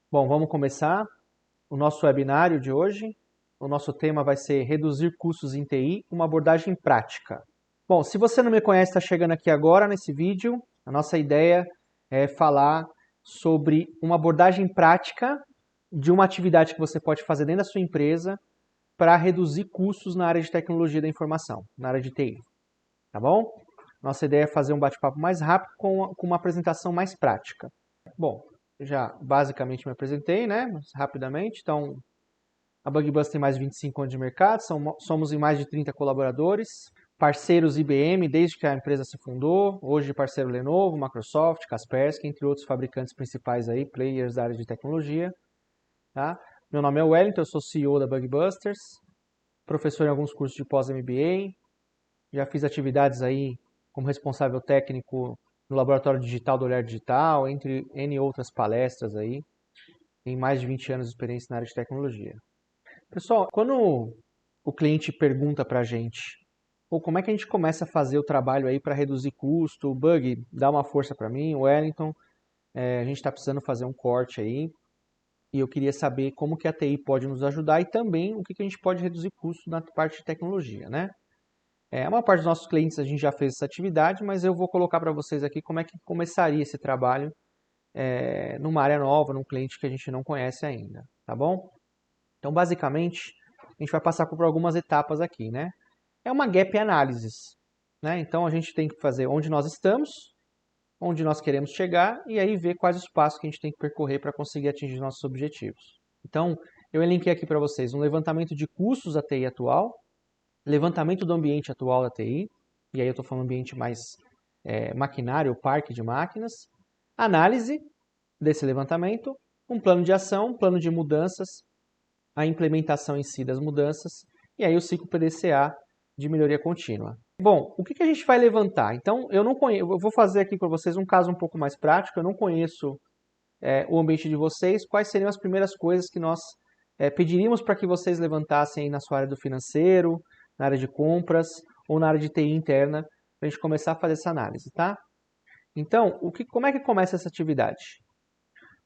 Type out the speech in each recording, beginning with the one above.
Bom, vamos começar o nosso webinário de hoje. O nosso tema vai ser reduzir custos em TI, uma abordagem prática. Bom, se você não me conhece, está chegando aqui agora nesse vídeo, a nossa ideia é falar sobre uma abordagem prática de uma atividade que você pode fazer dentro da sua empresa para reduzir custos na área de tecnologia da informação, na área de TI, tá bom? Nossa ideia é fazer um bate-papo mais rápido com uma apresentação mais prática. Bom, já basicamente me apresentei, né? Rapidamente. Então, a Bugbus tem mais de 25 anos de mercado, somos em mais de 30 colaboradores, parceiros IBM desde que a empresa se fundou, hoje parceiro Lenovo, Microsoft, Kaspersky, entre outros fabricantes principais aí, players da área de tecnologia. Tá? Meu nome é Wellington, eu sou CEO da Bugbusters, professor em alguns cursos de pós-MBA, já fiz atividades aí como responsável técnico no Laboratório Digital do Olhar Digital, entre N outras palestras aí. Tem mais de 20 anos de experiência na área de tecnologia. Pessoal, quando o cliente pergunta para a gente, ou como é que a gente começa a fazer o trabalho aí para reduzir custo, Bug, dá uma força para mim, Wellington, a gente está precisando fazer um corte aí, e eu queria saber como que a TI pode nos ajudar e também o que que a gente pode reduzir custo na parte de tecnologia, né? A maior parte dos nossos clientes a gente já fez essa atividade, mas eu vou colocar para vocês aqui como é que começaria esse trabalho numa área nova, num cliente que a gente não conhece ainda, tá bom? Então, basicamente, a gente vai passar por algumas etapas aqui, né? É uma gap analysis, né? Então, a gente tem que fazer onde nós estamos, onde nós queremos chegar e aí ver quais os passos que a gente tem que percorrer para conseguir atingir nossos objetivos. Então, eu elenquei aqui para vocês um levantamento de custos da TI atual, levantamento do ambiente atual da TI, e aí eu estou falando ambiente mais maquinário, parque de máquinas, análise desse levantamento, um plano de ação, um plano de mudanças, a implementação em si das mudanças, e aí o ciclo PDCA de melhoria contínua. Bom, o que a gente vai levantar? Então, eu não conheço, eu vou fazer aqui para vocês um caso um pouco mais prático, eu não conheço o ambiente de vocês, quais seriam as primeiras coisas que nós pediríamos para que vocês levantassem aí na sua área do financeiro, na área de compras ou na área de TI interna, para a gente começar a fazer essa análise, tá? Então, como é que começa essa atividade?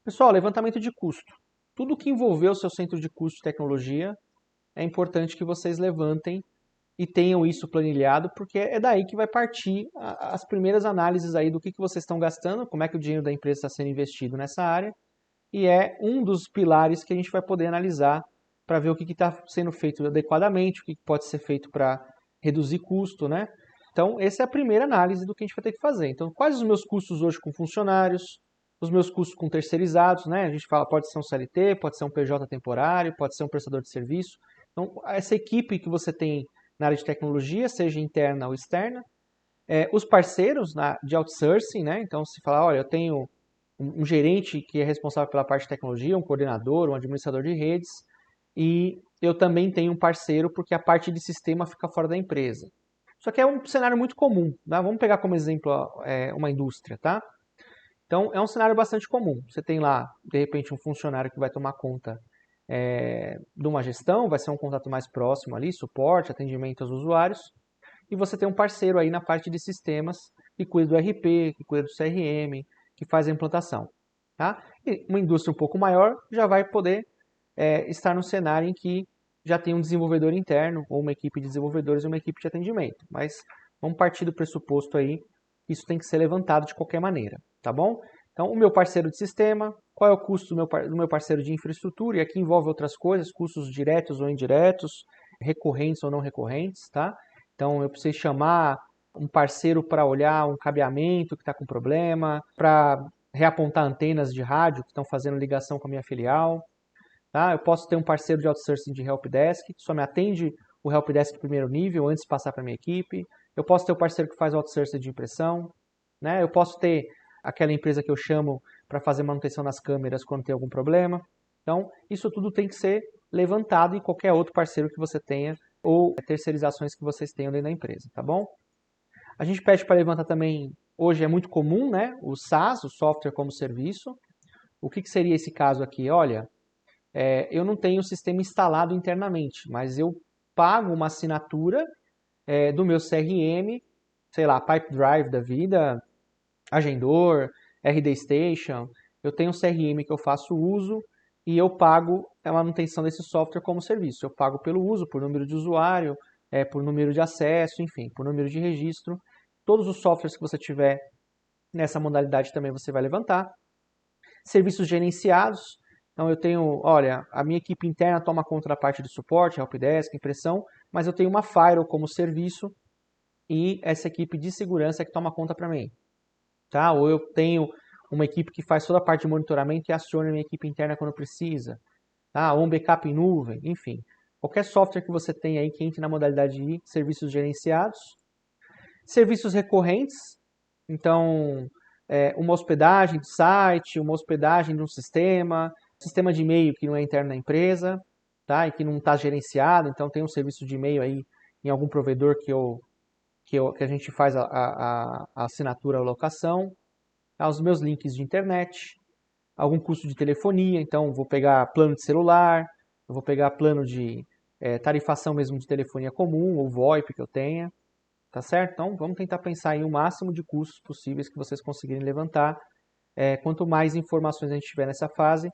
Pessoal, levantamento de custo. Tudo que envolver o seu centro de custo de tecnologia é importante que vocês levantem e tenham isso planilhado, porque é daí que vai partir as primeiras análises aí do que vocês estão gastando, como é que o dinheiro da empresa está sendo investido nessa área, e é um dos pilares que a gente vai poder analisar para ver o que está sendo feito adequadamente, o que pode ser feito para reduzir custo, né? Então, essa é a primeira análise do que a gente vai ter que fazer. Então, quais os meus custos hoje com funcionários, os meus custos com terceirizados, né? A gente fala, pode ser um CLT, pode ser um PJ temporário, pode ser um prestador de serviço. Então, essa equipe que você tem na área de tecnologia, seja interna ou externa, os parceiros de outsourcing, né? Então, se falar, olha, eu tenho um gerente que é responsável pela parte de tecnologia, um coordenador, um administrador de redes, e eu também tenho um parceiro porque a parte de sistema fica fora da empresa. Só que é um cenário muito comum, tá? Vamos pegar como exemplo uma indústria, tá? Então, é um cenário bastante comum. Você tem lá, de repente, um funcionário que vai tomar conta de uma gestão, vai ser um contato mais próximo ali, suporte, atendimento aos usuários, e você tem um parceiro aí na parte de sistemas que cuida do RP, que cuida do CRM, que faz a implantação. Tá? E uma indústria um pouco maior já vai poder estar no cenário em que já tem um desenvolvedor interno, ou uma equipe de desenvolvedores e uma equipe de atendimento. Mas vamos partir do pressuposto aí que isso tem que ser levantado de qualquer maneira, tá bom? Então, o meu parceiro de sistema, qual é o custo do meu parceiro de infraestrutura, e aqui envolve outras coisas, custos diretos ou indiretos, recorrentes ou não recorrentes, tá? Então, eu preciso chamar um parceiro para olhar um cabeamento que está com problema, para reapontar antenas de rádio que estão fazendo ligação com a minha filial. Tá? Eu posso ter um parceiro de outsourcing de helpdesk, que só me atende o helpdesk primeiro nível antes de passar para a minha equipe. Eu posso ter o parceiro que faz outsourcing de impressão. Né? Eu posso ter aquela empresa que eu chamo para fazer manutenção nas câmeras quando tem algum problema. Então, isso tudo tem que ser levantado em qualquer outro parceiro que você tenha ou terceirizações que vocês tenham dentro da empresa, tá bom? A gente pede para levantar também, hoje é muito comum, né, o SaaS, o software como serviço. O que seria esse caso aqui? Olha, eu não tenho o sistema instalado internamente, mas eu pago uma assinatura do meu CRM, sei lá, Pipedrive da vida, Agendor, RD Station. Eu tenho um CRM que eu faço uso e eu pago a manutenção desse software como serviço. Eu pago pelo uso, por número de usuário, por número de acesso, enfim, por número de registro. Todos os softwares que você tiver nessa modalidade também você vai levantar. Serviços gerenciados. Então eu tenho, olha, a minha equipe interna toma conta da parte de suporte, helpdesk, impressão, mas eu tenho uma firewall como serviço e essa equipe de segurança que toma conta para mim. Tá? Ou eu tenho uma equipe que faz toda a parte de monitoramento e aciona a minha equipe interna quando precisa. Tá? Ou um backup em nuvem, enfim. Qualquer software que você tenha aí que entre na modalidade de serviços gerenciados. Serviços recorrentes, então uma hospedagem de site, uma hospedagem de um sistema de e-mail que não é interno da empresa, tá? E que não está gerenciado, então tem um serviço de e-mail aí em algum provedor que a gente faz a assinatura, a locação, tá? Os meus links de internet, algum custo de telefonia, então vou pegar plano de celular, eu vou pegar plano de tarifação mesmo de telefonia comum, ou VoIP que eu tenha, tá certo? Então vamos tentar pensar em o máximo de custos possíveis que vocês conseguirem levantar. Quanto mais informações a gente tiver nessa fase,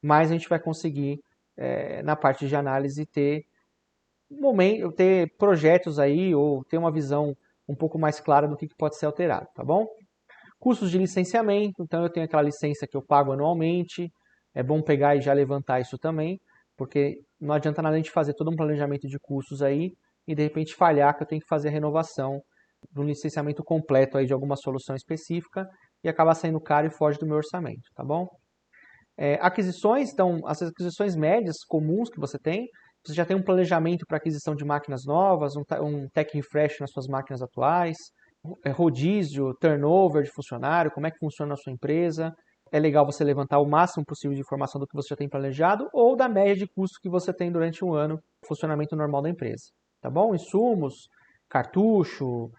mais a gente vai conseguir, na parte de análise, ter projetos aí, ou ter uma visão um pouco mais clara do que pode ser alterado, tá bom? Custos de licenciamento, então eu tenho aquela licença que eu pago anualmente, é bom pegar e já levantar isso também, porque não adianta nada a gente fazer todo um planejamento de custos aí e de repente falhar que eu tenho que fazer a renovação do licenciamento completo aí de alguma solução específica e acabar saindo caro e foge do meu orçamento, tá bom? Aquisições, então as aquisições médias comuns que você tem, você já tem um planejamento para aquisição de máquinas novas, um tech refresh nas suas máquinas atuais, rodízio, turnover de funcionário, como é que funciona na sua empresa. É legal você levantar o máximo possível de informação do que você já tem planejado ou da média de custo que você tem durante um ano, funcionamento normal da empresa. Tá bom? Insumos, cartucho,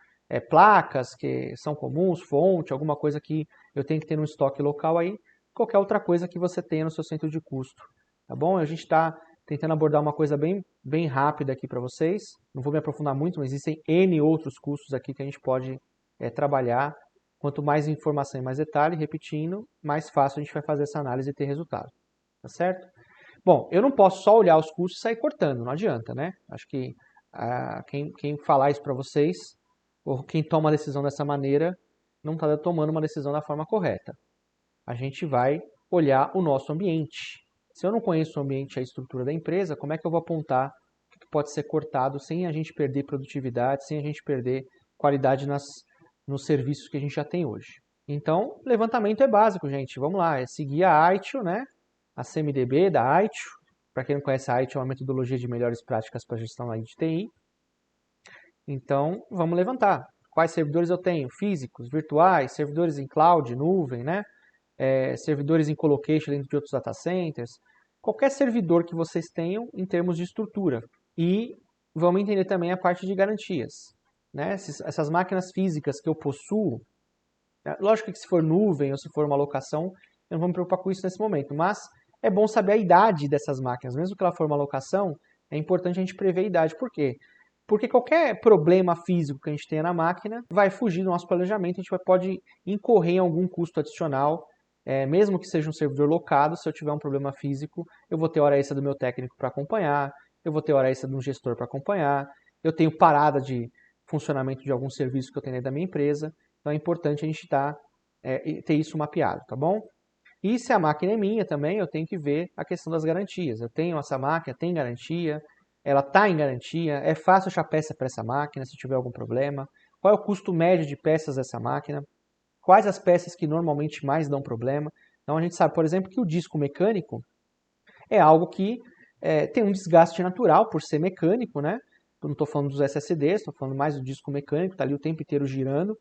placas que são comuns, fonte, alguma coisa que eu tenho que ter no estoque local aí, qualquer outra coisa que você tenha no seu centro de custo. Tá bom? A gente está tentando abordar uma coisa bem rápida aqui para vocês. Não vou me aprofundar muito, mas existem N outros custos aqui que a gente pode trabalhar. Quanto mais informação e mais detalhe, repetindo, mais fácil a gente vai fazer essa análise e ter resultado. Tá certo? Bom, eu não posso só olhar os custos e sair cortando, não adianta, né? Acho que quem falar isso para vocês, ou quem toma a decisão dessa maneira, não está tomando uma decisão da forma correta. A gente vai olhar o nosso ambiente. Se eu não conheço o ambiente e a estrutura da empresa, como é que eu vou apontar o que pode ser cortado sem a gente perder produtividade, sem a gente perder qualidade nos serviços que a gente já tem hoje? Então, levantamento é básico, gente. Vamos lá, é seguir a ITIL, né? A CMDB da ITIL. Para quem não conhece, a ITIL é uma metodologia de melhores práticas para gestão de TI. Então, vamos levantar. Quais servidores eu tenho? Físicos, virtuais, servidores em cloud, nuvem, né? Servidores em colocation dentro de outros data centers, qualquer servidor que vocês tenham em termos de estrutura. E vamos entender também a parte de garantias. Né? Essas máquinas físicas que eu possuo, lógico que se for nuvem ou se for uma locação, eu não vou me preocupar com isso nesse momento, mas é bom saber a idade dessas máquinas. Mesmo que ela for uma locação, é importante a gente prever a idade. Por quê? Porque qualquer problema físico que a gente tenha na máquina vai fugir do nosso planejamento, a gente pode incorrer em algum custo adicional. Mesmo que seja um servidor locado, se eu tiver um problema físico, eu vou ter hora extra do meu técnico para acompanhar, eu vou ter hora extra de um gestor para acompanhar, eu tenho parada de funcionamento de algum serviço que eu tenho dentro da minha empresa, então é importante a gente ter isso mapeado, tá bom? E se a máquina é minha também, eu tenho que ver a questão das garantias. Eu tenho essa máquina, tem garantia, ela está em garantia, é fácil achar peça para essa máquina se tiver algum problema, qual é o custo médio de peças dessa máquina, quais as peças que normalmente mais dão problema. Então a gente sabe, por exemplo, que o disco mecânico é algo que tem um desgaste natural por ser mecânico, né? Eu não estou falando dos SSDs, estou falando mais do disco mecânico, está ali o tempo inteiro girando,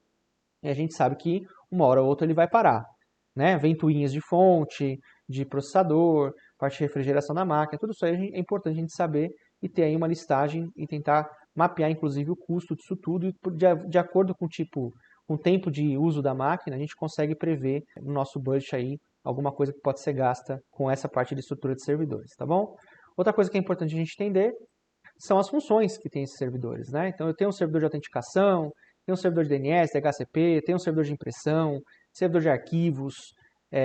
e a gente sabe que uma hora ou outra ele vai parar. Né? Ventoinhas de fonte, de processador, parte de refrigeração da máquina, tudo isso aí é importante a gente saber e ter aí uma listagem e tentar mapear inclusive o custo disso tudo e de acordo com o tempo de uso da máquina, a gente consegue prever no nosso budget aí alguma coisa que pode ser gasta com essa parte de estrutura de servidores, tá bom? Outra coisa que é importante a gente entender são as funções que tem esses servidores, né? Então eu tenho um servidor de autenticação, tenho um servidor de DNS, DHCP, tenho um servidor de impressão, servidor de arquivos,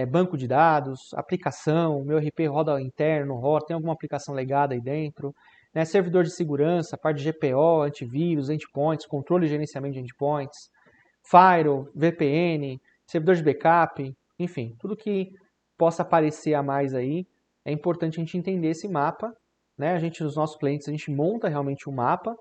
banco de dados, aplicação, meu RP roda interno, roda, tem alguma aplicação legada aí dentro, né? Servidor de segurança, parte de GPO, antivírus, endpoints, controle e gerenciamento de endpoints, firewall, VPN, servidor de backup, enfim, tudo que possa aparecer a mais aí, é importante a gente entender esse mapa, né? Os nossos clientes, a gente monta realmente um mapa,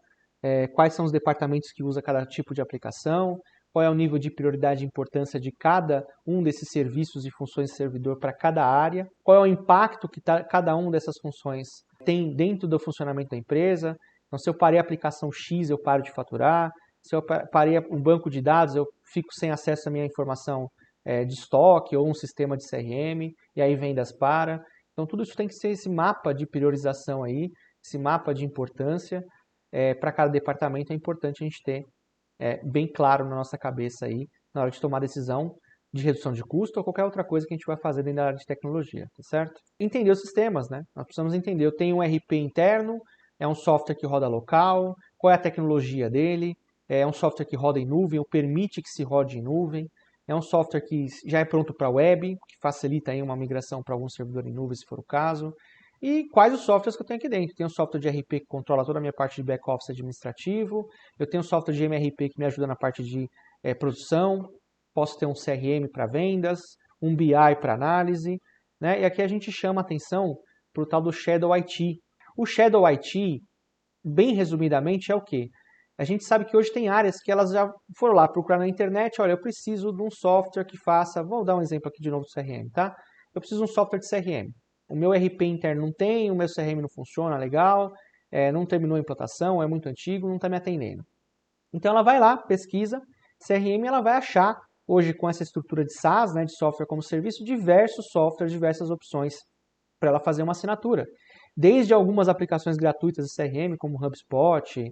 quais são os departamentos que usa cada tipo de aplicação, qual é o nível de prioridade e importância de cada um desses serviços e funções de servidor para cada área, qual é o impacto que cada uma dessas funções tem dentro do funcionamento da empresa. Então, se eu parei a aplicação X, eu paro de faturar. Se eu parei um banco de dados, eu fico sem acesso à minha informação de estoque ou um sistema de CRM, e aí vendas para. Então, tudo isso tem que ser esse mapa de priorização aí, esse mapa de importância. Para cada departamento é importante a gente ter bem claro na nossa cabeça aí, na hora de tomar decisão de redução de custo ou qualquer outra coisa que a gente vai fazer dentro da área de tecnologia, tá certo? Entender os sistemas, né? Nós precisamos entender, eu tenho um RP interno, é um software que roda local, qual é a tecnologia dele, é um software que roda em nuvem, ou permite que se rode em nuvem, é um software que já é pronto para web, que facilita aí uma migração para algum servidor em nuvem, se for o caso. E quais os softwares que eu tenho aqui dentro? Tem um software de RP que controla toda a minha parte de back-office administrativo, eu tenho um software de MRP que me ajuda na parte de produção, posso ter um CRM para vendas, um BI para análise, né? E aqui a gente chama atenção para o tal do Shadow IT. O Shadow IT, bem resumidamente, é o quê? A gente sabe que hoje tem áreas que elas já foram lá procurar na internet, olha, eu preciso de um software que faça, vamos dar um exemplo aqui de novo do CRM, tá? Eu preciso de um software de CRM. O meu RP interno não tem, o meu CRM não funciona legal, não terminou a implantação, é muito antigo, não está me atendendo. Então ela vai lá, pesquisa, CRM, ela vai achar, hoje com essa estrutura de SaaS, né, de software como serviço, diversos softwares, diversas opções para ela fazer uma assinatura. Desde algumas aplicações gratuitas de CRM, como HubSpot,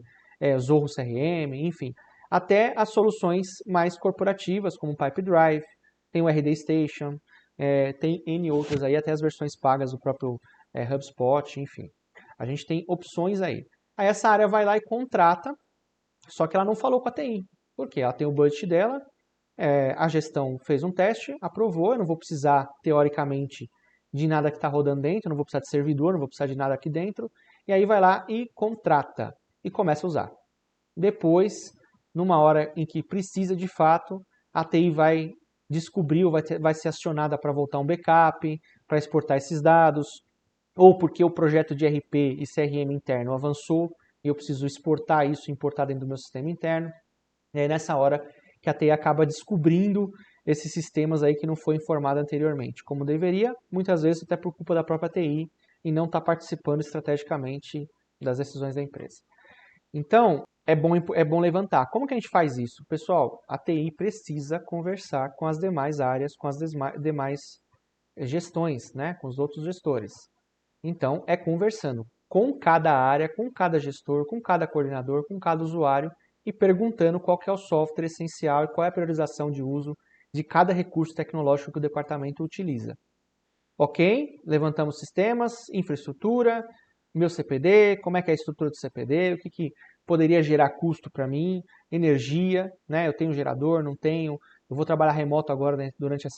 Zorro CRM, enfim, até as soluções mais corporativas, como Pipedrive, tem o RD Station, tem N outras aí, até as versões pagas do próprio HubSpot, enfim. A gente tem opções aí. Aí essa área vai lá e contrata, só que ela não falou com a TI. Por quê? Ela tem o budget dela, a gestão fez um teste, aprovou, eu não vou precisar, teoricamente, de nada que está rodando dentro, não vou precisar de servidor, não vou precisar de nada aqui dentro, e aí vai lá e contrata, e começa a usar. Depois, numa hora em que precisa de fato, a TI vai descobrir ou vai ser acionada para voltar um backup, para exportar esses dados, ou porque o projeto de RP e CRM interno avançou e eu preciso exportar isso, importar dentro do meu sistema interno. E aí nessa hora que a TI acaba descobrindo esses sistemas aí que não foi informado anteriormente, como deveria, muitas vezes até por culpa da própria TI e não está participando estrategicamente das decisões da empresa. Então, é bom levantar. Como que a gente faz isso? Pessoal, a TI precisa conversar com as demais áreas, com as demais gestões, né? Com os outros gestores. Então, é conversando com cada área, com cada gestor, com cada coordenador, com cada usuário e perguntando qual que é o software essencial e qual é a priorização de uso de cada recurso tecnológico que o departamento utiliza. Ok, levantamos sistemas, infraestrutura, meu CPD, como é que é a estrutura do CPD, o que poderia gerar custo para mim, energia, né? Eu tenho gerador, não tenho, eu vou trabalhar remoto agora, né, durante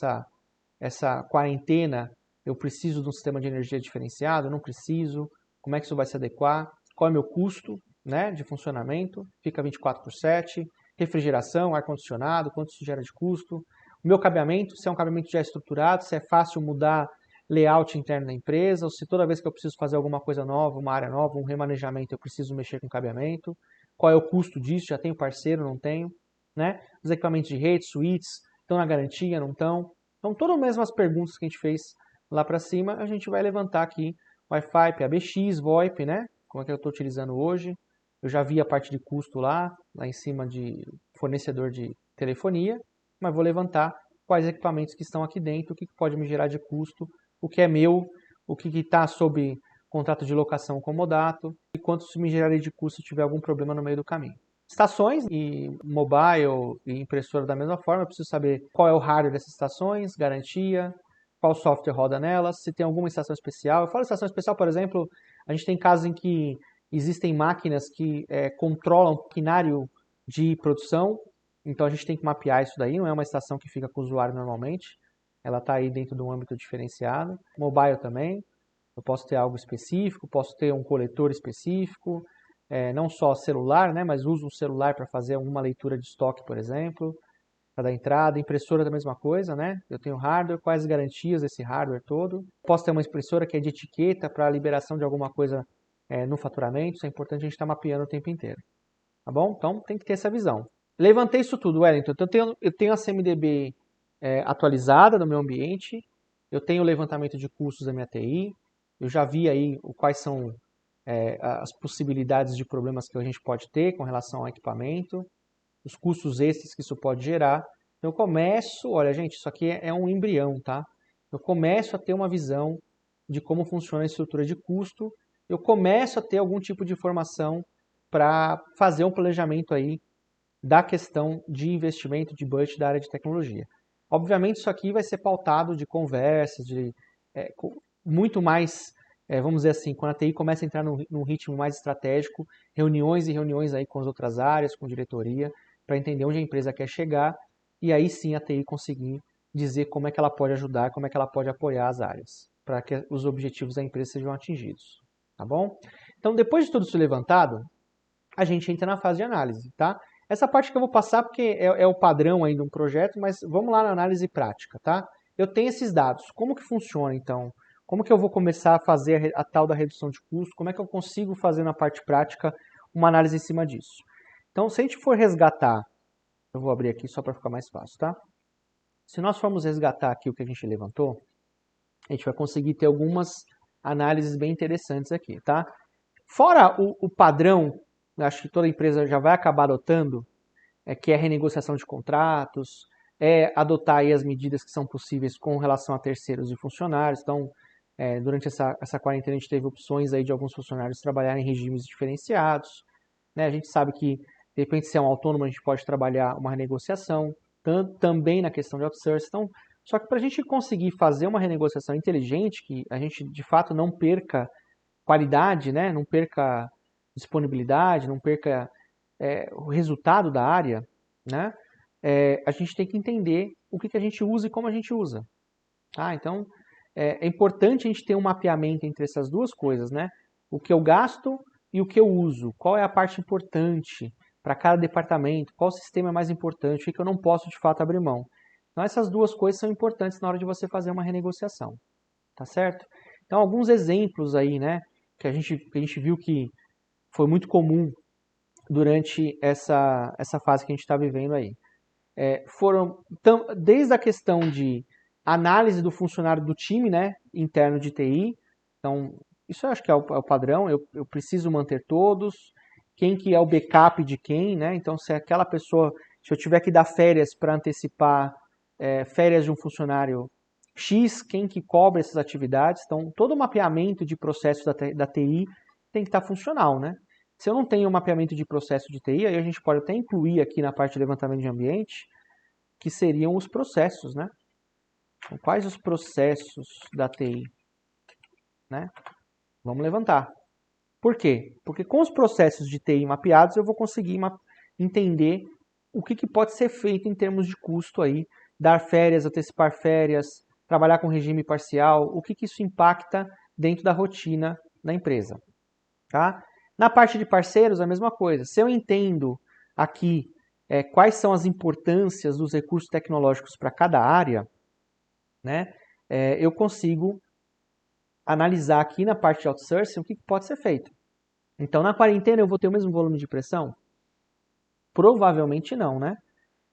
essa quarentena, eu preciso de um sistema de energia diferenciado, não preciso, como é que isso vai se adequar, qual é o meu custo, né, de funcionamento, fica 24/7, refrigeração, ar-condicionado, quanto isso gera de custo, o meu cabeamento, se é um cabeamento já estruturado, se é fácil mudar layout interno da empresa, ou se toda vez que eu preciso fazer alguma coisa nova, uma área nova, um remanejamento, eu preciso mexer com cabeamento, qual é o custo disso, já tenho parceiro, não tenho, né? Os equipamentos de rede, suítes, estão na garantia, não estão? Então, todas as mesmas perguntas que a gente fez lá para cima, a gente vai levantar aqui Wi-Fi, PABX, VoIP, né? Como é que eu estou utilizando hoje. Eu já vi a parte de custo lá em cima de fornecedor de telefonia, mas vou levantar quais equipamentos que estão aqui dentro, o que pode me gerar de custo, o que é meu, o que está sob contrato de locação comodato e quanto isso me geraria de custo se tiver algum problema no meio do caminho. Estações e mobile e impressora da mesma forma, eu preciso saber qual é o hardware dessas estações, garantia, qual software roda nelas, se tem alguma estação especial. Eu falo estação especial, por exemplo, a gente tem casos em que existem máquinas que controlam o maquinário de produção, então a gente tem que mapear isso daí, não é uma estação que fica com o usuário normalmente. ela está aí dentro de um âmbito diferenciado. Mobile também, eu posso ter algo específico, posso ter um coletor específico, não só celular, né, mas uso um celular para fazer uma leitura de estoque, por exemplo, para dar entrada. Impressora da mesma coisa, né? Eu tenho hardware, quais as garantias desse hardware todo. Posso ter uma impressora que é de etiqueta para liberação de alguma coisa no faturamento, isso é importante a gente estar mapeando o tempo inteiro. Tá bom? Então tem que ter essa visão. Levantei isso tudo, Wellington. Então, eu tenho a CMDB atualizada no meu ambiente, eu tenho o levantamento de custos da minha TI, eu já vi aí quais são as possibilidades de problemas que a gente pode ter com relação ao equipamento, os custos extras que isso pode gerar. Então eu começo, olha gente, isso aqui é um embrião, tá? Eu começo a ter uma visão de como funciona a estrutura de custo, eu começo a ter algum tipo de informação para fazer um planejamento aí da questão de investimento de budget da área de tecnologia. Obviamente isso aqui vai ser pautado de conversas, muito mais, vamos dizer assim, quando a TI começa a entrar num ritmo mais estratégico, reuniões e reuniões aí com as outras áreas, com diretoria, para entender onde a empresa quer chegar, e aí sim a TI conseguir dizer como é que ela pode ajudar, como é que ela pode apoiar as áreas, para que os objetivos da empresa sejam atingidos, tá bom? Então, depois de tudo isso levantado, a gente entra na fase de análise, tá? Essa parte que eu vou passar porque é o padrão aí de um projeto, mas vamos lá na análise prática, tá? Eu tenho esses dados, como que funciona então? Como que eu vou começar a fazer a tal da redução de custo? Como é que eu consigo fazer na parte prática uma análise em cima disso? Então, se a gente for resgatar, eu vou abrir aqui só para ficar mais fácil, tá? Se nós formos resgatar aqui o que a gente levantou, a gente vai conseguir ter algumas análises bem interessantes aqui, tá? Fora o padrão, acho que toda empresa já vai acabar adotando, que é a renegociação de contratos, adotar aí as medidas que são possíveis com relação a terceiros e funcionários. Então, durante essa quarentena a gente teve opções aí de alguns funcionários trabalharem em regimes diferenciados, né? A gente sabe que, de repente, se é um autônomo, a gente pode trabalhar uma renegociação, também na questão de outsourcing. Então, só que para a gente conseguir fazer uma renegociação inteligente, que a gente de fato não perca qualidade, né? Não perca disponibilidade, não perca o resultado da área, né? A gente tem que entender o que a gente usa e como a gente usa. Tá? Então, é importante a gente ter um mapeamento entre essas duas coisas, né? O que eu gasto e o que eu uso. Qual é a parte importante para cada departamento? Qual sistema é mais importante? O que eu não posso, de fato, abrir mão? Então, essas duas coisas são importantes na hora de você fazer uma renegociação. Tá certo? Então, alguns exemplos aí, né? Que a gente viu que foi muito comum durante essa fase que a gente está vivendo aí. Foram desde a questão de análise do funcionário do time, né, interno de TI. Então, isso eu acho que é o padrão, eu preciso manter todos, quem que é o backup de quem, né? Então, se aquela pessoa, se eu tiver que dar férias para antecipar férias de um funcionário X, quem que cobra essas atividades. Então, todo o mapeamento de processos da TI tem que estar funcional, né? Se eu não tenho mapeamento de processo de TI, aí a gente pode até incluir aqui na parte de levantamento de ambiente, que seriam os processos, né? Então, quais os processos da TI, né? Vamos levantar. Por quê? Porque com os processos de TI mapeados, eu vou conseguir entender o que pode ser feito em termos de custo aí, dar férias, antecipar férias, trabalhar com regime parcial, o que isso impacta dentro da rotina da empresa. Tá? Na parte de parceiros, a mesma coisa. Se eu entendo aqui quais são as importâncias dos recursos tecnológicos para cada área, né, eu consigo analisar aqui na parte de outsourcing o que pode ser feito. Então, na quarentena eu vou ter o mesmo volume de pressão? Provavelmente não, né?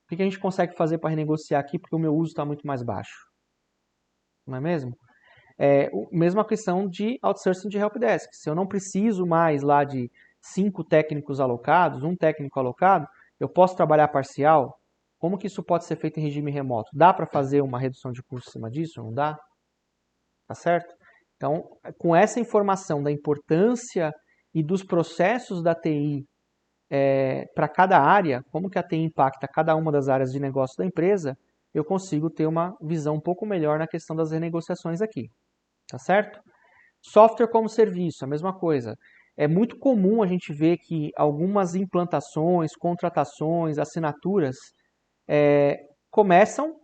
O que a gente consegue fazer para renegociar aqui porque o meu uso está muito mais baixo? Não é mesmo? Mesma questão de outsourcing de helpdesk. Se eu não preciso mais lá de 5 técnicos alocados, um técnico alocado, eu posso trabalhar parcial? Como que isso pode ser feito em regime remoto? Dá para fazer uma redução de custo em cima disso? Não dá? Tá certo? Então, com essa informação da importância e dos processos da TI para cada área, como que a TI impacta cada uma das áreas de negócio da empresa, eu consigo ter uma visão um pouco melhor na questão das renegociações aqui. Tá certo? Software como serviço, a mesma coisa. É muito comum a gente ver que algumas implantações, contratações, assinaturas começam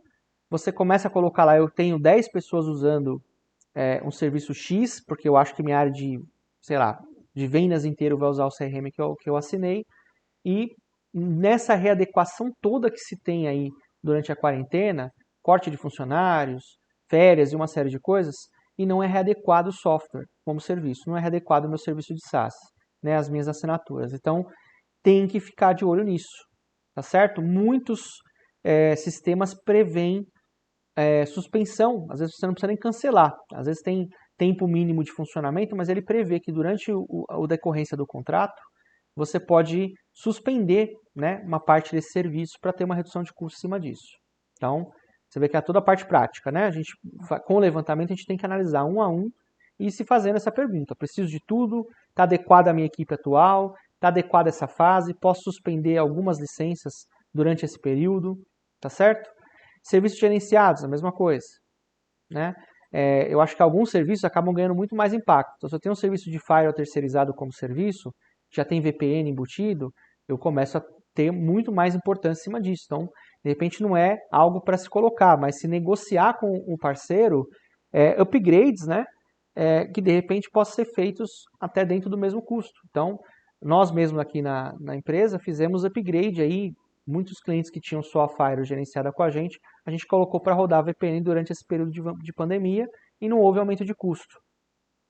você começa a colocar lá, eu tenho 10 pessoas usando um serviço X, porque eu acho que minha área de, sei lá, de vendas inteiro vai usar o CRM que eu assinei, e nessa readequação toda que se tem aí durante a quarentena, corte de funcionários, férias e uma série de coisas, e não é readequado o software como serviço, não é readequado o meu serviço de SaaS, né, as minhas assinaturas. Então, tem que ficar de olho nisso, tá certo? Muitos sistemas prevêem suspensão, às vezes você não precisa nem cancelar, às vezes tem tempo mínimo de funcionamento, mas ele prevê que durante a decorrência do contrato, você pode suspender, né, uma parte desse serviço para ter uma redução de custo em cima disso. Então, você vê que é toda a parte prática, né? A gente, com o levantamento, a gente tem que analisar um a um e se fazendo essa pergunta. Preciso de tudo? Está adequado à minha equipe atual? Está adequada essa fase? Posso suspender algumas licenças durante esse período? Tá certo? Serviços gerenciados, a mesma coisa, né? Eu acho que alguns serviços acabam ganhando muito mais impacto. Então, se eu tenho um serviço de firewall terceirizado como serviço, já tem VPN embutido, eu começo a ter muito mais importância em cima disso. Então, de repente, não é algo para se colocar, mas se negociar com o parceiro upgrades, né? Que de repente possam ser feitos até dentro do mesmo custo. Então, nós mesmos aqui na empresa fizemos upgrade aí, muitos clientes que tinham só a firewall gerenciada com a gente colocou para rodar a VPN durante esse período de pandemia e não houve aumento de custo.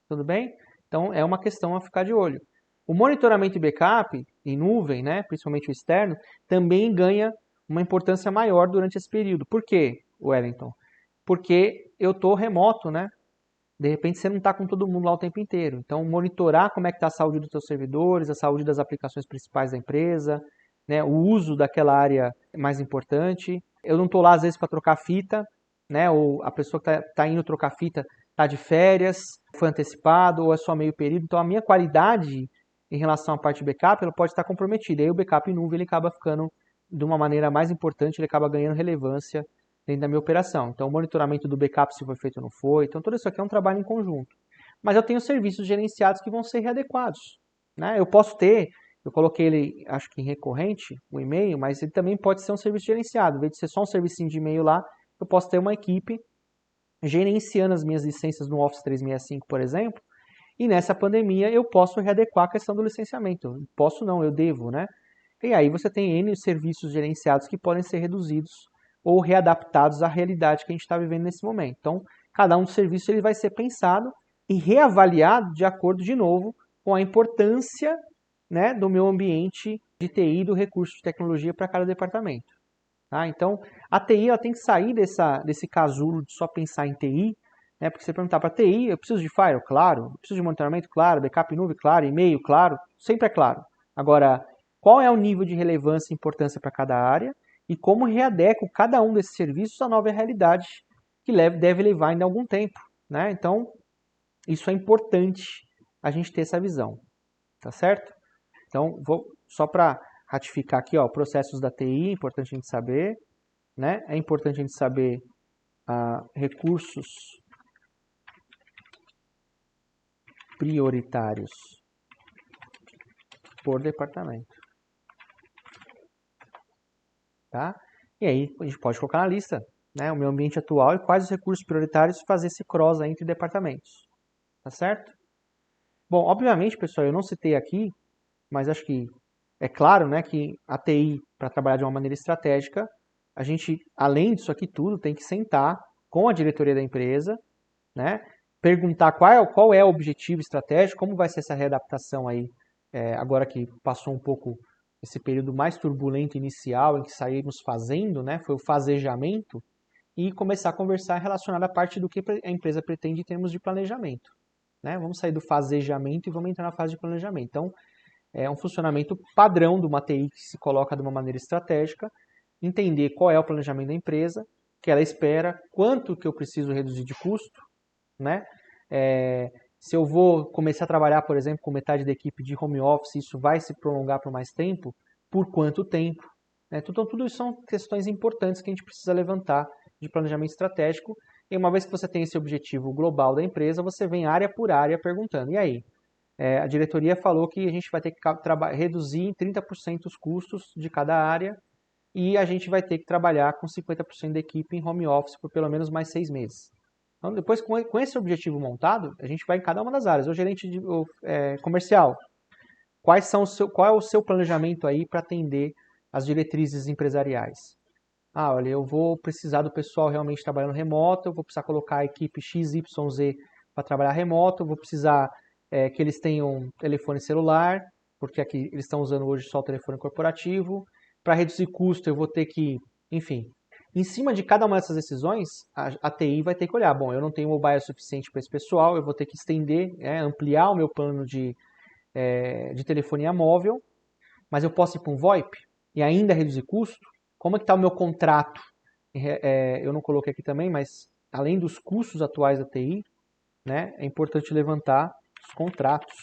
Tudo bem? Então, é uma questão a ficar de olho. O monitoramento e backup em nuvem, né, principalmente o externo, também ganha uma importância maior durante esse período. Por quê, Wellington? Porque eu estou remoto, né? De repente você não está com todo mundo lá o tempo inteiro. Então, monitorar como é que está a saúde dos seus servidores, a saúde das aplicações principais da empresa, né, o uso daquela área mais importante. Eu não estou lá, às vezes, para trocar fita, né, ou a pessoa que está indo trocar fita está de férias, foi antecipado, ou é só meio período. Então, a minha qualidade em relação à parte de backup, ela pode estar comprometida. E aí o backup em nuvem ele acaba ficando de uma maneira mais importante, ele acaba ganhando relevância dentro da minha operação. Então, o monitoramento do backup, se foi feito ou não foi. Então, tudo isso aqui é um trabalho em conjunto. Mas eu tenho serviços gerenciados que vão ser readequados, né? Eu posso ter, eu coloquei ele, acho que em recorrente, o e-mail, mas ele também pode ser um serviço gerenciado. Em vez de ser só um serviço de e-mail lá, eu posso ter uma equipe gerenciando as minhas licenças no Office 365, por exemplo, e nessa pandemia eu posso readequar a questão do licenciamento. Posso não, eu devo, né? E aí você tem N serviços gerenciados que podem ser reduzidos ou readaptados à realidade que a gente está vivendo nesse momento. Então, cada um dos serviços ele vai ser pensado e reavaliado de acordo, de novo, com a importância, né, do meu ambiente de TI e do recurso de tecnologia para cada departamento. Tá? Então, a TI ela tem que sair desse casulo de só pensar em TI, né? Porque você perguntar para TI, eu preciso de firewall? Claro. Eu preciso de monitoramento? Claro. Backup em nuvem? Claro. E-mail? Claro. Sempre é claro. Agora, qual é o nível de relevância e importância para cada área e como readequo cada um desses serviços à nova realidade que deve levar ainda algum tempo, né? Então, isso é importante a gente ter essa visão, tá certo? Então, só para ratificar aqui, ó, processos da TI, é importante a gente saber, né? É importante a gente saber recursos prioritários por departamento, tá? E aí a gente pode colocar na lista, né, o meu ambiente atual e quais os recursos prioritários fazer esse cross entre departamentos, tá certo? Bom, obviamente, pessoal, eu não citei aqui, mas acho que é claro, né, que a TI, para trabalhar de uma maneira estratégica, a gente, além disso aqui tudo, tem que sentar com a diretoria da empresa, né, perguntar qual é o objetivo estratégico, como vai ser essa readaptação aí, agora que passou um pouco esse período mais turbulento inicial em que saímos fazendo, né, foi o fazejamento, e começar a conversar relacionado à parte do que a empresa pretende em termos de planejamento. Né? Vamos sair do fazejamento e vamos entrar na fase de planejamento. Então, é um funcionamento padrão de uma TI que se coloca de uma maneira estratégica, entender qual é o planejamento da empresa, que ela espera, quanto que eu preciso reduzir de custo, né? Se eu vou começar a trabalhar, por exemplo, com metade da equipe de home office, isso vai se prolongar por mais tempo? Por quanto tempo? Né? Então, tudo isso são questões importantes que a gente precisa levantar de planejamento estratégico. E uma vez que você tem esse objetivo global da empresa, você vem área por área perguntando, e aí? A diretoria falou que a gente vai ter que reduzir em 30% os custos de cada área, e a gente vai ter que trabalhar com 50% da equipe em home office por pelo menos mais 6 meses. Então, depois, com esse objetivo montado, a gente vai em cada uma das áreas. O gerente comercial, qual é o seu planejamento aí para atender as diretrizes empresariais? Ah, olha, eu vou precisar do pessoal realmente trabalhando remoto, eu vou precisar colocar a equipe XYZ para trabalhar remoto, eu vou precisar que eles tenham telefone celular, porque aqui eles estão usando hoje só o telefone corporativo. Para reduzir custo, eu vou ter que, enfim, em cima de cada uma dessas decisões, a TI vai ter que olhar, bom, eu não tenho mobile suficiente para esse pessoal, eu vou ter que estender, ampliar o meu plano de telefonia móvel, mas eu posso ir para um VoIP e ainda reduzir custo? Como é que está o meu contrato? Eu não coloquei aqui também, mas além dos custos atuais da TI, né, é importante levantar os contratos,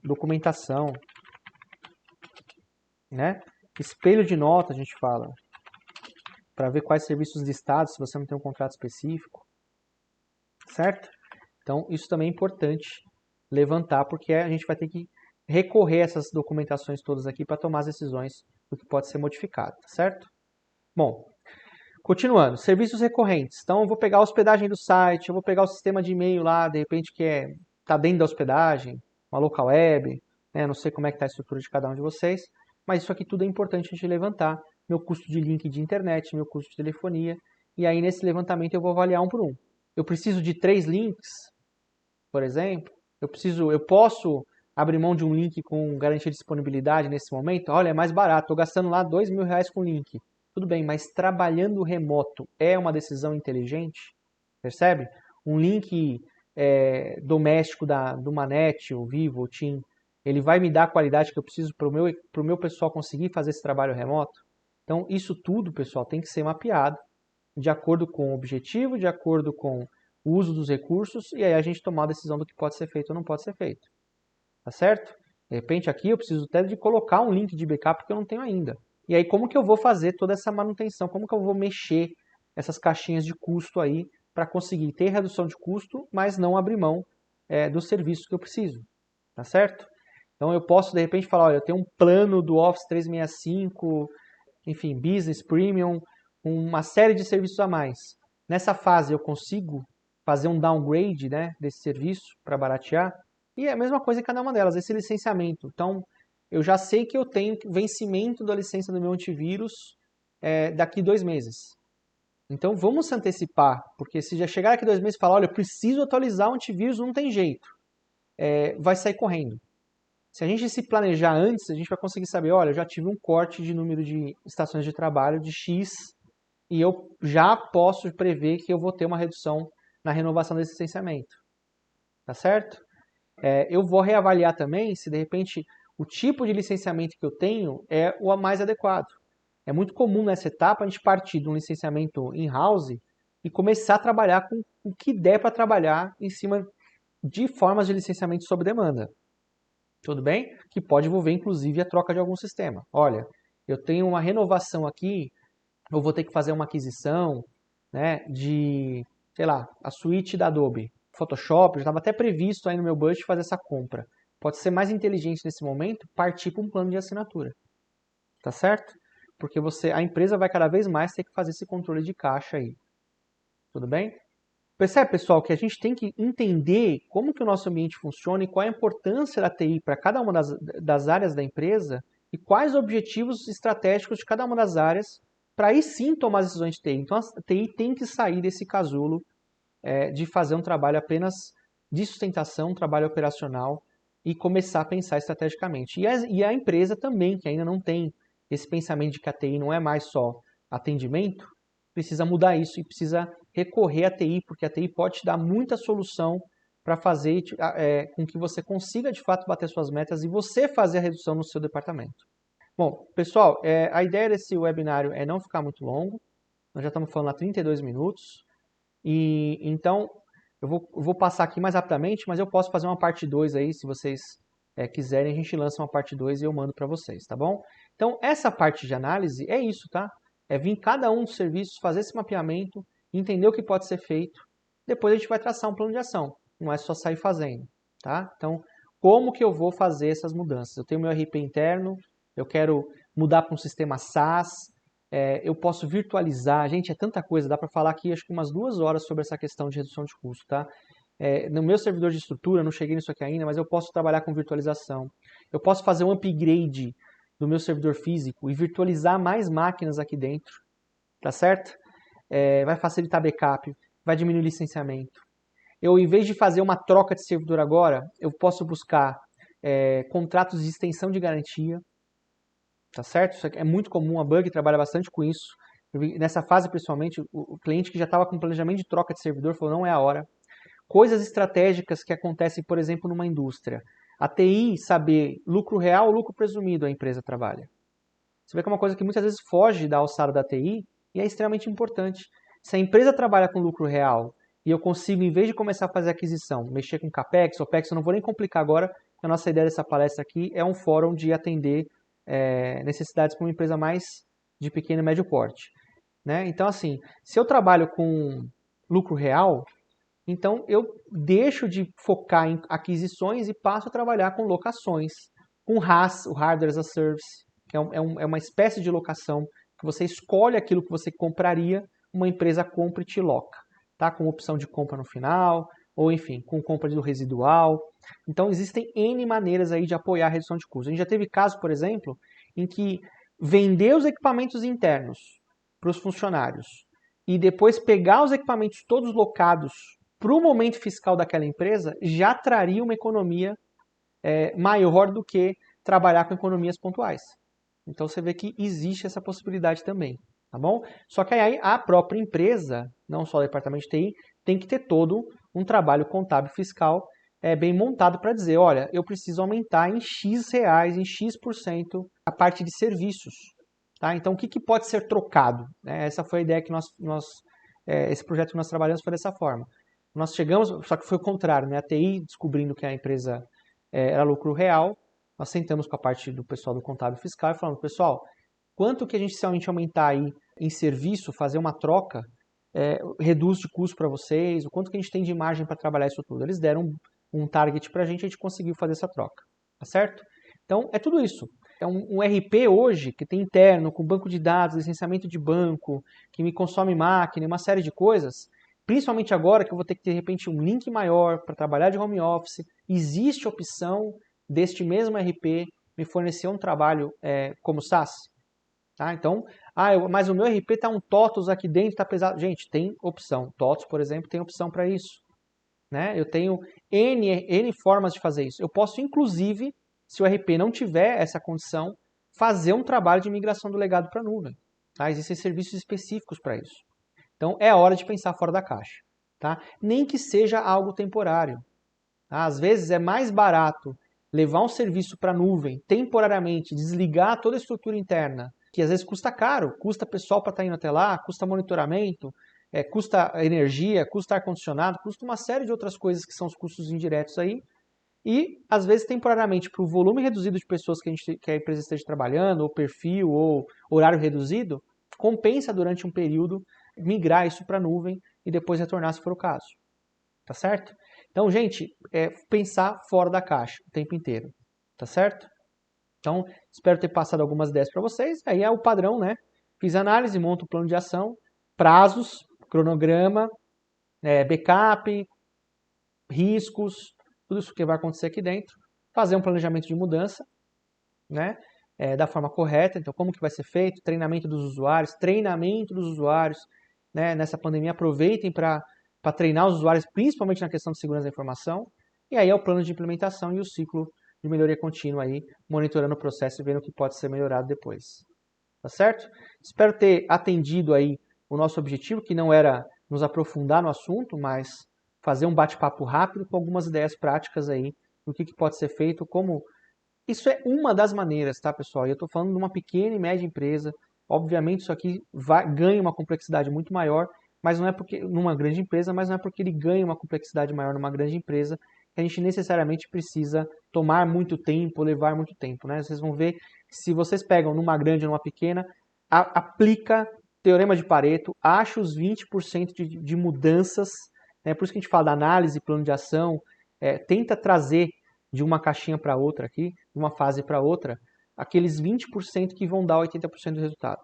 documentação, né? Espelho de nota, a gente fala, para ver quais serviços listados, se você não tem um contrato específico, certo? Então, isso também é importante levantar, porque a gente vai ter que recorrer a essas documentações todas aqui para tomar as decisões do que pode ser modificado, certo? Bom, continuando, serviços recorrentes. Então, eu vou pegar a hospedagem do site, eu vou pegar o sistema de e-mail lá, de repente que está dentro da hospedagem, uma local web, né? Não sei como é que está a estrutura de cada um de vocês, mas isso aqui tudo é importante a gente levantar. Meu custo de link de internet, meu custo de telefonia, e aí nesse levantamento eu vou avaliar um por um. Eu preciso de 3 links, por exemplo. Eu posso abrir mão de um link com garantia de disponibilidade nesse momento? Olha, é mais barato, estou gastando lá R$2.000 com link. Tudo bem, mas trabalhando remoto é uma decisão inteligente? Percebe? Um link doméstico do Manet, o Vivo, o TIM, ele vai me dar a qualidade que eu preciso para o meu pessoal conseguir fazer esse trabalho remoto? Então, isso tudo, pessoal, tem que ser mapeado de acordo com o objetivo, de acordo com o uso dos recursos, e aí a gente tomar a decisão do que pode ser feito ou não pode ser feito. Tá certo? De repente aqui eu preciso até de colocar um link de backup que eu não tenho ainda. E aí como que eu vou fazer toda essa manutenção? Como que eu vou mexer essas caixinhas de custo aí para conseguir ter redução de custo, mas não abrir mão dos serviços que eu preciso. Tá certo? Então eu posso de repente falar, olha, eu tenho um plano do Office 365, enfim, Business, Premium, uma série de serviços a mais. Nessa fase eu consigo fazer um downgrade, né, desse serviço para baratear. E é a mesma coisa em cada uma delas, esse licenciamento. Então, eu já sei que eu tenho vencimento da licença do meu antivírus daqui 2 meses. Então, vamos se antecipar, porque se já chegar daqui 2 meses e falar, olha, eu preciso atualizar o antivírus, não tem jeito, vai sair correndo. Se a gente se planejar antes, a gente vai conseguir saber, olha, eu já tive um corte de número de estações de trabalho de X e eu já posso prever que eu vou ter uma redução na renovação desse licenciamento. Tá certo? Eu vou reavaliar também se de repente o tipo de licenciamento que eu tenho é o mais adequado. É muito comum nessa etapa a gente partir de um licenciamento in-house e começar a trabalhar com o que der para trabalhar em cima de formas de licenciamento sob demanda. Tudo bem? Que pode envolver inclusive a troca de algum sistema. Olha, eu tenho uma renovação aqui, eu vou ter que fazer uma aquisição, né, de, sei lá, a suíte da Adobe. Photoshop, já estava até previsto aí no meu budget fazer essa compra. Pode ser mais inteligente nesse momento partir para um plano de assinatura. Tá certo? Porque a empresa vai cada vez mais ter que fazer esse controle de caixa aí. Tudo bem? Percebe, pessoal, que a gente tem que entender como que o nosso ambiente funciona e qual a importância da TI para cada uma das áreas da empresa e quais objetivos estratégicos de cada uma das áreas para aí sim tomar as decisões de TI. Então a TI tem que sair desse casulo de fazer um trabalho apenas de sustentação, um trabalho operacional e começar a pensar estrategicamente. E a empresa também, que ainda não tem esse pensamento de que a TI não é mais só atendimento, precisa mudar isso e precisa recorrer à TI, porque a TI pode te dar muita solução para fazer com que você consiga de fato bater suas metas e você fazer a redução no seu departamento. Bom, pessoal, a ideia desse webinário é não ficar muito longo, nós já estamos falando há 32 minutos, e então eu vou passar aqui mais rapidamente, mas eu posso fazer uma parte 2 aí, se vocês quiserem, a gente lança uma parte 2 e eu mando para vocês, tá bom? Então, essa parte de análise é isso, tá? É vir em cada um dos serviços, fazer esse mapeamento, entender o que pode ser feito, depois a gente vai traçar um plano de ação, não é só sair fazendo, tá? Então, como que eu vou fazer essas mudanças? Eu tenho meu RP interno, eu quero mudar para um sistema SaaS, eu posso virtualizar. Gente, é tanta coisa, dá para falar aqui acho que umas 2 horas sobre essa questão de redução de custo, tá? No meu servidor de estrutura, não cheguei nisso aqui ainda, mas eu posso trabalhar com virtualização. Eu posso fazer um upgrade do meu servidor físico e virtualizar mais máquinas aqui dentro, tá certo? Vai facilitar backup, vai diminuir licenciamento. Eu, em vez de fazer uma troca de servidor agora, eu posso buscar contratos de extensão de garantia, tá certo? Isso é muito comum, a Bug trabalha bastante com isso. Nessa fase, principalmente, o cliente que já estava com planejamento de troca de servidor falou, não é a hora. Coisas estratégicas que acontecem, por exemplo, numa indústria. A TI saber lucro real ou lucro presumido a empresa trabalha. Você vê que é uma coisa que muitas vezes foge da alçada da TI e é extremamente importante. Se a empresa trabalha com lucro real e eu consigo, em vez de começar a fazer aquisição, mexer com CAPEX, OPEX, eu não vou nem complicar agora, a nossa ideia dessa palestra aqui é um fórum de atender necessidades para uma empresa mais de pequeno e médio porte. Né? Então, assim, se eu trabalho com lucro real, então eu deixo de focar em aquisições e passo a trabalhar com locações, com RaaS, o Hardware as a Service, que é uma espécie de locação que você escolhe aquilo que você compraria, uma empresa compra e te loca, tá? Com opção de compra no final, ou enfim, com compra do residual. Então existem N maneiras aí de apoiar a redução de custos. A gente já teve casos, por exemplo, em que vender os equipamentos internos para os funcionários e depois pegar os equipamentos todos locados para o momento fiscal daquela empresa já traria uma economia maior do que trabalhar com economias pontuais. Então você vê que existe essa possibilidade também, tá bom? Só que aí a própria empresa, não só o departamento de TI, tem que ter todo um trabalho contábil fiscal bem montado para dizer, olha, eu preciso aumentar em X reais, em X% a parte de serviços. Tá? Então o que pode ser trocado? Essa foi a ideia que esse projeto que nós trabalhamos foi dessa forma. Nós chegamos, só que foi o contrário, né? A TI descobrindo que a empresa era lucro real, nós sentamos com a parte do pessoal do contábil fiscal e falamos, pessoal, quanto que a gente se a gente aumentar aí em serviço, fazer uma troca, reduz de custo para vocês, o quanto que a gente tem de margem para trabalhar isso tudo. Eles deram um target para a gente conseguiu fazer essa troca, tá certo? Então, é tudo isso. É um RP hoje, que tem interno, com banco de dados, licenciamento de banco, que me consome máquina, uma série de coisas, principalmente agora que eu vou ter que ter, de repente, um link maior para trabalhar de home office, existe a opção deste mesmo RP me fornecer um trabalho como SaaS. Tá? Então, mas o meu RP está um TOTOS aqui dentro, está pesado. Gente, tem opção. TOTOS, por exemplo, tem opção para isso. Né? Eu tenho N formas de fazer isso. Eu posso, inclusive, se o RP não tiver essa condição, fazer um trabalho de migração do legado para a nuvem. Tá? Existem serviços específicos para isso. Então, é hora de pensar fora da caixa. Tá? Nem que seja algo temporário. Tá? Às vezes é mais barato levar um serviço para a nuvem temporariamente, desligar toda a estrutura interna, que às vezes custa caro, custa pessoal para estar indo até lá, custa monitoramento, custa energia, custa ar-condicionado, custa uma série de outras coisas que são os custos indiretos aí, e às vezes temporariamente para o volume reduzido de pessoas que a empresa esteja trabalhando, ou perfil, ou horário reduzido, compensa durante um período migrar isso para a nuvem e depois retornar se for o caso. Tá certo? Então, gente, pensar fora da caixa o tempo inteiro. Tá certo? Então, espero ter passado algumas ideias para vocês. Aí é o padrão, né? Fiz análise, monto o plano de ação, prazos, cronograma, backup, riscos, tudo isso que vai acontecer aqui dentro. Fazer um planejamento de mudança, né? Da forma correta. Então, como que vai ser feito? Treinamento dos usuários, né? Nessa pandemia, aproveitem para treinar os usuários, principalmente na questão de segurança da informação. E aí é o plano de implementação e o ciclo de melhoria contínua aí, monitorando o processo e vendo o que pode ser melhorado depois. Tá certo? Espero ter atendido aí o nosso objetivo, que não era nos aprofundar no assunto, mas fazer um bate-papo rápido com algumas ideias práticas aí do que pode ser feito, como... Isso é uma das maneiras, tá, pessoal? Eu estou falando de uma pequena e média empresa. Obviamente isso aqui ganha uma complexidade muito maior, mas não é porque numa grande empresa, mas não é porque ele ganha uma complexidade maior numa grande empresa que a gente necessariamente precisa tomar muito tempo, levar muito tempo, né? Vocês vão ver que se vocês pegam numa grande ou numa pequena, aplica teorema de Pareto, acha os 20% de mudanças, né? Por isso que a gente fala da análise, plano de ação, tenta trazer de uma caixinha para outra aqui, de uma fase para outra, aqueles 20% que vão dar 80% do resultado.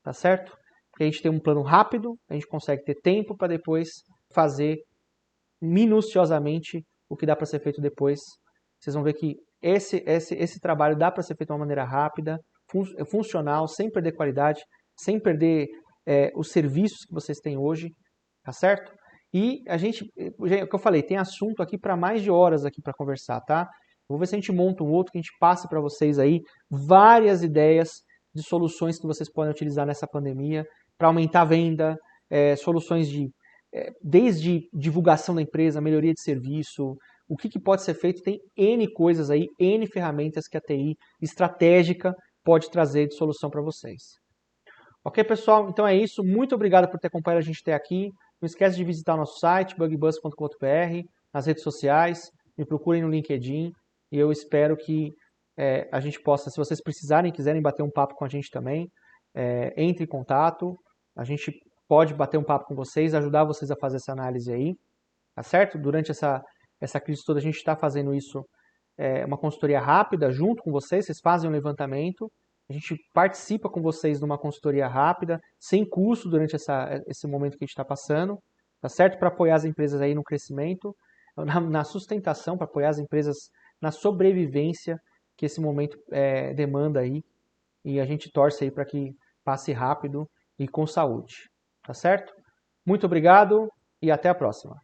Tá certo? Porque a gente tem um plano rápido, a gente consegue ter tempo para depois fazer minuciosamente o que dá para ser feito depois. Vocês vão ver que esse trabalho dá para ser feito de uma maneira rápida, funcional, sem perder qualidade, sem perder os serviços que vocês têm hoje, tá certo? E a gente, o que eu falei, tem assunto aqui para mais de horas aqui para conversar, tá? Vou ver se a gente monta um outro que a gente passe para vocês aí várias ideias de soluções que vocês podem utilizar nessa pandemia para aumentar a venda, soluções desde divulgação da empresa, melhoria de serviço, o que pode ser feito, tem N coisas aí, N ferramentas que a TI estratégica pode trazer de solução para vocês. Ok, pessoal? Então é isso. Muito obrigado por ter acompanhado a gente até aqui. Não esquece de visitar o nosso site, bugbus.com.br, nas redes sociais, me procurem no LinkedIn e eu espero que a gente possa, se vocês precisarem, quiserem bater um papo com a gente também, entre em contato, a gente pode bater um papo com vocês, ajudar vocês a fazer essa análise aí, tá certo? Durante essa crise toda a gente está fazendo isso, uma consultoria rápida junto com vocês fazem um levantamento, a gente participa com vocês numa consultoria rápida, sem custo durante esse momento que a gente está passando, tá certo? Para apoiar as empresas aí no crescimento, na sustentação, para apoiar as empresas na sobrevivência que esse momento demanda aí, e a gente torce aí para que passe rápido e com saúde, tá certo? Muito obrigado e até a próxima.